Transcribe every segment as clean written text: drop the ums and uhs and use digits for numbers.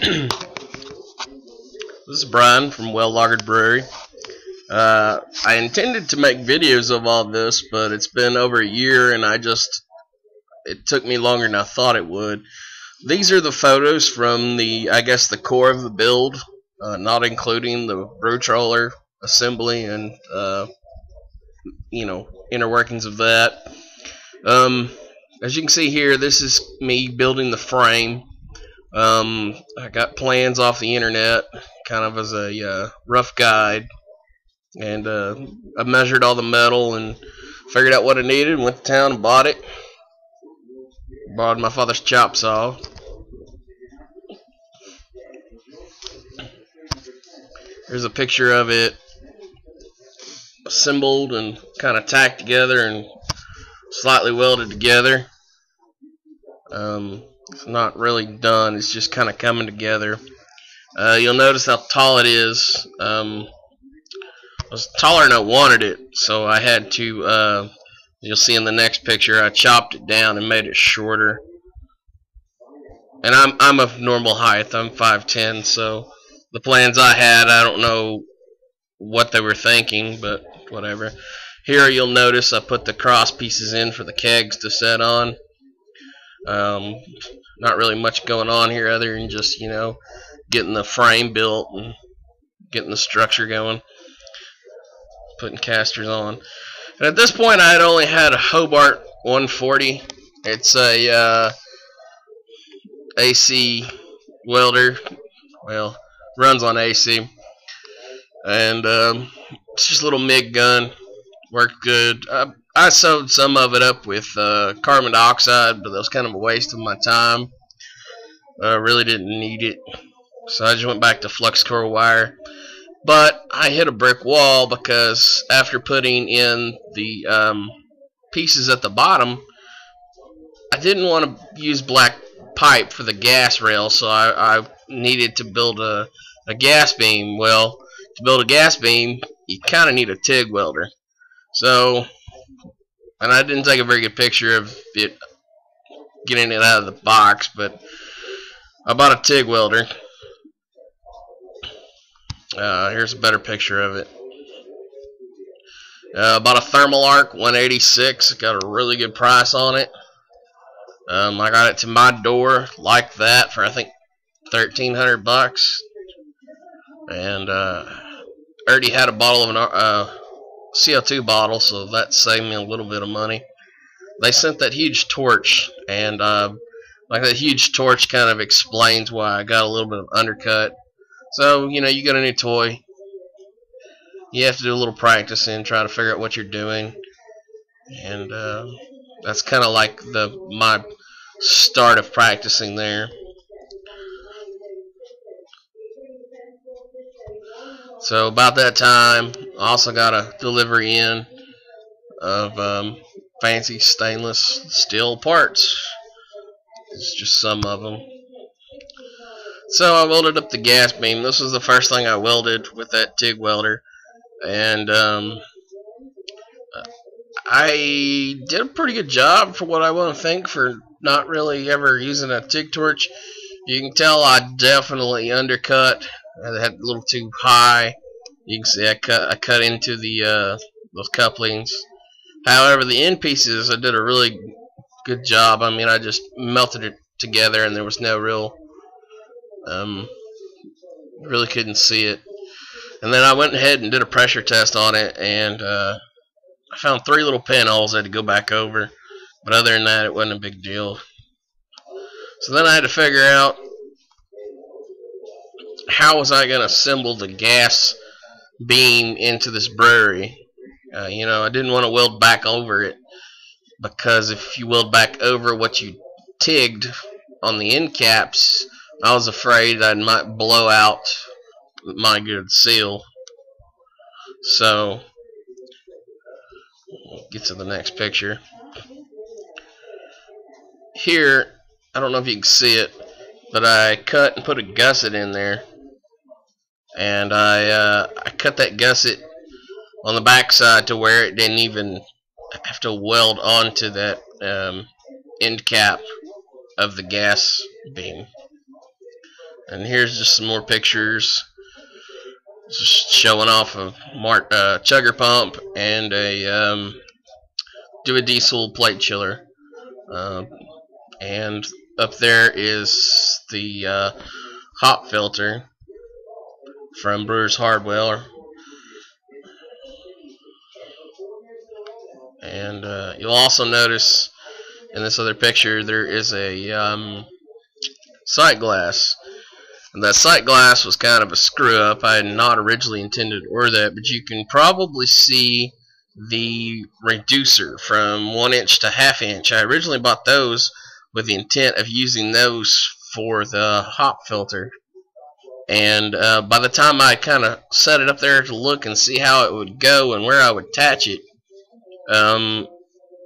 This is Brian from Well-Lagered Brewery. I intended to make videos of all this, but it's been over a year and it took me longer than I thought it would. These are the photos from the core of the build, not including the brew troller assembly and, inner workings of that. As you can see here, this is me building the frame. I got plans off the internet, kind of as a rough guide, and I measured all the metal and figured out what I needed. Went to town and bought it. Borrowed my father's chop saw. Here's a picture of it assembled and kind of tacked together and slightly welded together. It's not really done, it's just kind of coming together. You'll notice how tall it is. It was taller than I wanted it, so I had to, you'll see in the next picture, I chopped it down and made it shorter. And I'm of normal height, I'm 5'10", so the plans I had, I don't know what they were thinking, but whatever. Here you'll notice I put the cross pieces in for the kegs to set on. Not really much going on here other than just, getting the frame built and getting the structure going, putting casters on. And at this point I had only had a Hobart 140. It's a AC welder. Well, runs on AC, and it's just a little MIG gun. Worked good. I sewed some of it up with carbon dioxide, but that was kind of a waste of my time. I really didn't need it, so I just went back to flux core wire. But I hit a brick wall because after putting in the pieces at the bottom, I didn't want to use black pipe for the gas rail, so I needed to build a gas beam. Well, to build a gas beam, you kind of need a TIG welder. So, and I didn't take a very good picture of it getting it out of the box, but I bought a TIG welder. Here's a better picture of it. Bought a Thermal Arc 186. Got a really good price on it. I got it to my door like that for I think $1,300, and already had a bottle of an CO2 bottle, so that saved me a little bit of money. They sent that huge torch, and like that huge torch kind of explains why I got a little bit of undercut. So, you get a new toy, you have to do a little practicing, try to figure out what you're doing, and that's kind of like my start of practicing there. So about that time, I also got a delivery in of fancy stainless steel parts. It's just some of them. So I welded up the gas beam. This was the first thing I welded with that TIG welder, and I did a pretty good job for what I want to think for not really ever using a TIG torch. You can tell I definitely undercut. I had a little too high. You can see I cut into the those couplings. However, the end pieces I did a really good job. I mean, I just melted it together, and there was no real really couldn't see it. And then I went ahead and did a pressure test on it, and I found 3 little pinholes I had to go back over. But other than that, it wasn't a big deal. So then I had to figure out how was I going to assemble the gas beam into this brewery. I didn't want to weld back over it, because if you weld back over what you TIGged on the end caps, I was afraid I might blow out my good seal. So, get to the next picture. Here, I don't know if you can see it, but I cut and put a gusset in there, and I cut that gusset on the back side to where it didn't even have to weld onto that end cap of the gas beam. And here's just some more pictures, just showing off a chugger pump and a diesel plate chiller. And up there is the hop filter from Brewer's Hardware. And you'll also notice in this other picture there is a sight glass. And that sight glass was kind of a screw up. I had not originally intended to order that, but you can probably see the reducer from 1 inch to ½ inch. I originally bought those with the intent of using those for the hop filter. And by the time I kind of set it up there to look and see how it would go and where I would attach it,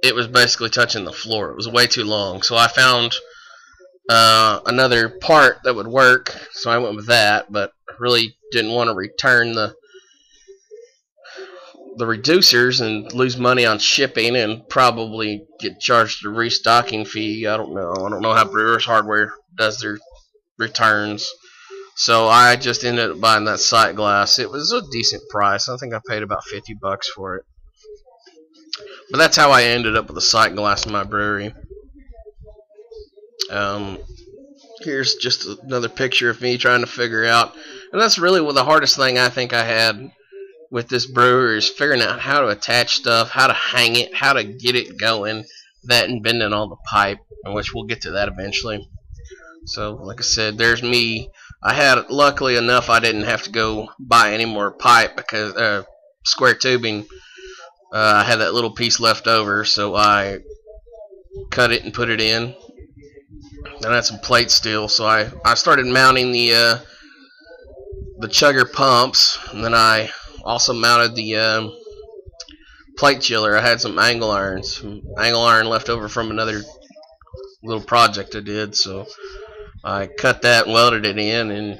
it was basically touching the floor. It was way too long. So I found another part that would work, so I went with that, but really didn't want to return the reducers and lose money on shipping and probably get charged a restocking fee. I don't know how Brewer's Hardware does their returns. So I just ended up buying that sight glass. It was a decent price. I think I paid about $50 for it. But that's how I ended up with a sight glass in my brewery. Here's just another picture of me trying to figure out, and that's really the hardest thing I think I had with this brewer, is figuring out how to attach stuff, how to hang it, how to get it going, that and bending all the pipe, which we'll get to that eventually. So like I said, there's me. I had, luckily enough, I didn't have to go buy any more pipe because square tubing. I had that little piece left over, so I cut it and put it in. And I had some plate steel, so I started mounting the chugger pumps, and then I also mounted the plate chiller. I had some angle iron left over from another little project I did, so I cut that and welded it in, and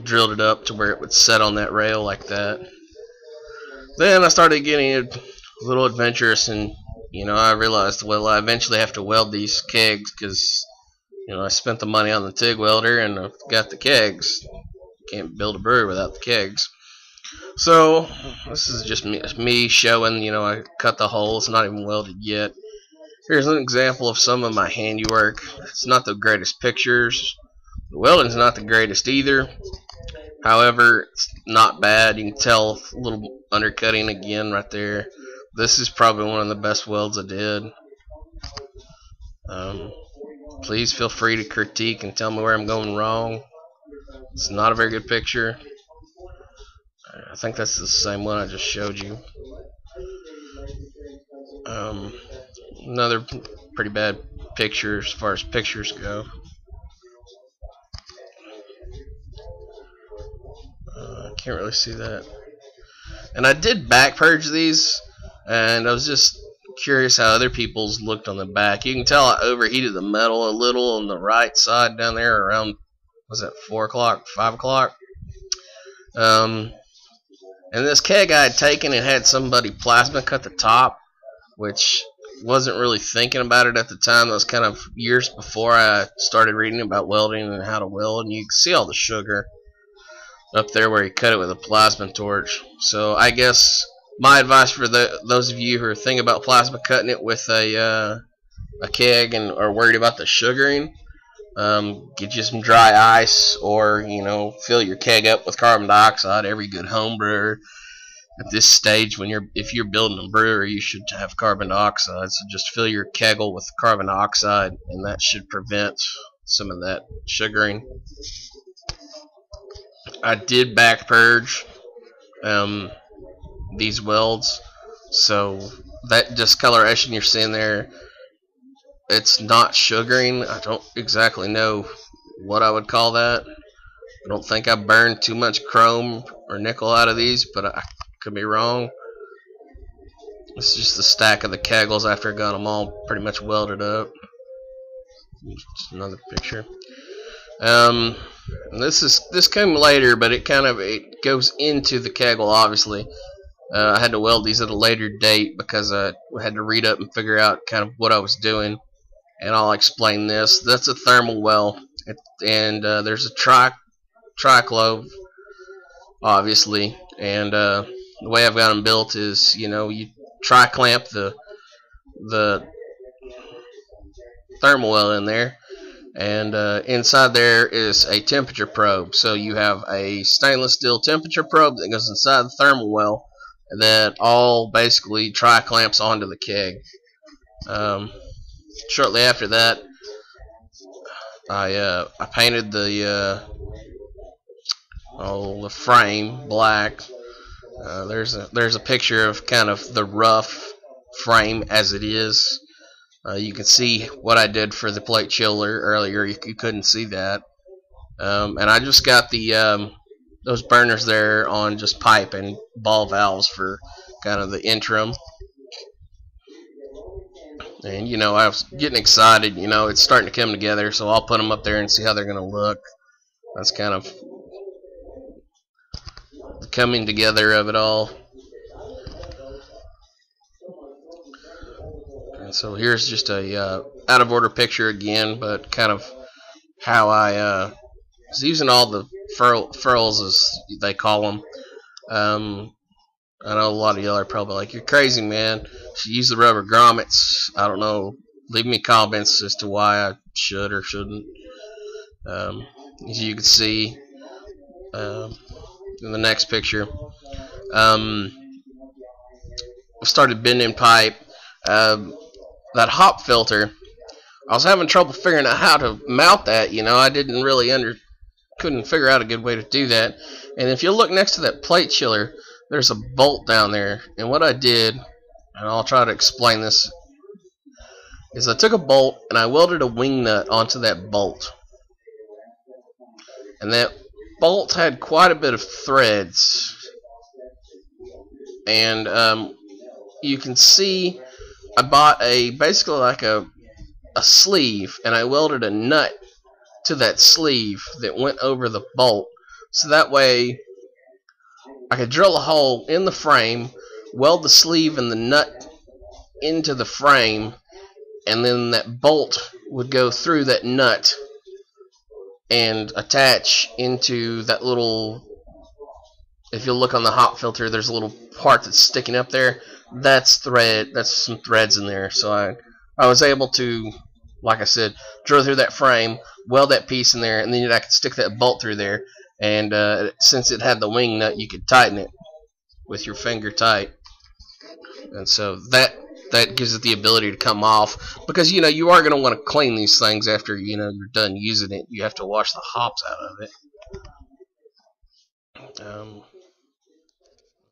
drilled it up to where it would set on that rail like that. Then I started getting a little adventurous, and I realized, well, I eventually have to weld these kegs because I spent the money on the TIG welder and I've got the kegs. Can't build a brewery without the kegs. So this is just me showing, I cut the hole. It's not even welded yet. Here's an example of some of my handiwork. It's not the greatest pictures. The welding's not the greatest either. However, it's not bad. You can tell a little undercutting again right there. This is probably one of the best welds I did. Please feel free to critique and tell me where I'm going wrong. It's not a very good picture. I think that's the same one I just showed you. Another pretty bad picture as far as pictures go. I can't really see that. And I did back purge these, and I was just curious how other people's looked on the back. You can tell I overheated the metal a little on the right side down there around, was that 4 o'clock, 5 o'clock? And this keg I had taken and had somebody plasma cut the top, which wasn't really thinking about it at the time. That was kind of years before I started reading about welding and how to weld, and you can see all the sugar up there where he cut it with a plasma torch. So I guess my advice for those of you who are thinking about plasma cutting it with a keg and are worried about the sugaring, get you some dry ice, or fill your keg up with carbon dioxide. Every good home brewer at this stage, if you're building a brewery, you should have carbon dioxide. So just fill your keggle with carbon dioxide, and that should prevent some of that sugaring. I did back purge these welds, so that discoloration you're seeing there, it's not sugaring. I don't exactly know what I would call that. I don't think I burned too much chrome or nickel out of these, but I could be wrong. This is just the stack of the kegels after I got them all pretty much welded up. Just another picture. This came later, but it goes into the kegel. Obviously, I had to weld these at a later date because I had to read up and figure out kind of what I was doing. And I'll explain this. That's a thermal well. and there's a triclove, obviously, and the way I've got them built is, you tri-clamp the thermal well in there, and inside there is a temperature probe. So you have a stainless steel temperature probe that goes inside the thermal well that all basically tri-clamps onto the keg. Shortly after that, I painted the frame black. There's a picture of kind of the rough frame as it is. You can see what I did for the plate chiller earlier. You couldn't see that. And I just got the those burners there on just pipe and ball valves for kind of the interim. And I was getting excited. It's starting to come together, so I'll put them up there and see how they're going to look. That's kind of the coming together of it all. And so here's just a out of order picture again, but kind of how I was using all the furls, as they call them. I know a lot of y'all are probably like, "You're crazy, man. You should use the rubber grommets." I don't know. Leave me comments as to why I should or shouldn't. As you can see in the next picture, I started bending pipe. That hop filter, I was having trouble figuring out how to mount that. I didn't really couldn't figure out a good way to do that. And if you look next to that plate chiller, there's a bolt down there. And what I did, and I'll try to explain this, is I took a bolt and I welded a wing nut onto that bolt. And that bolt had quite a bit of threads. And you can see I bought basically like a sleeve, and I welded a nut to that sleeve that went over the bolt, so that way I could drill a hole in the frame, weld the sleeve and the nut into the frame, and then that bolt would go through that nut and attach into that little, if you look on the hop filter, there's a little part that's sticking up there. That's some threads in there. So I was able to, like I said, drill through that frame, weld that piece in there, and then I could stick that bolt through there. And since it had the wing nut, you could tighten it with your finger tight. And so that gives it the ability to come off, because you are going to want to clean these things after you're done using it. You have to wash the hops out of it.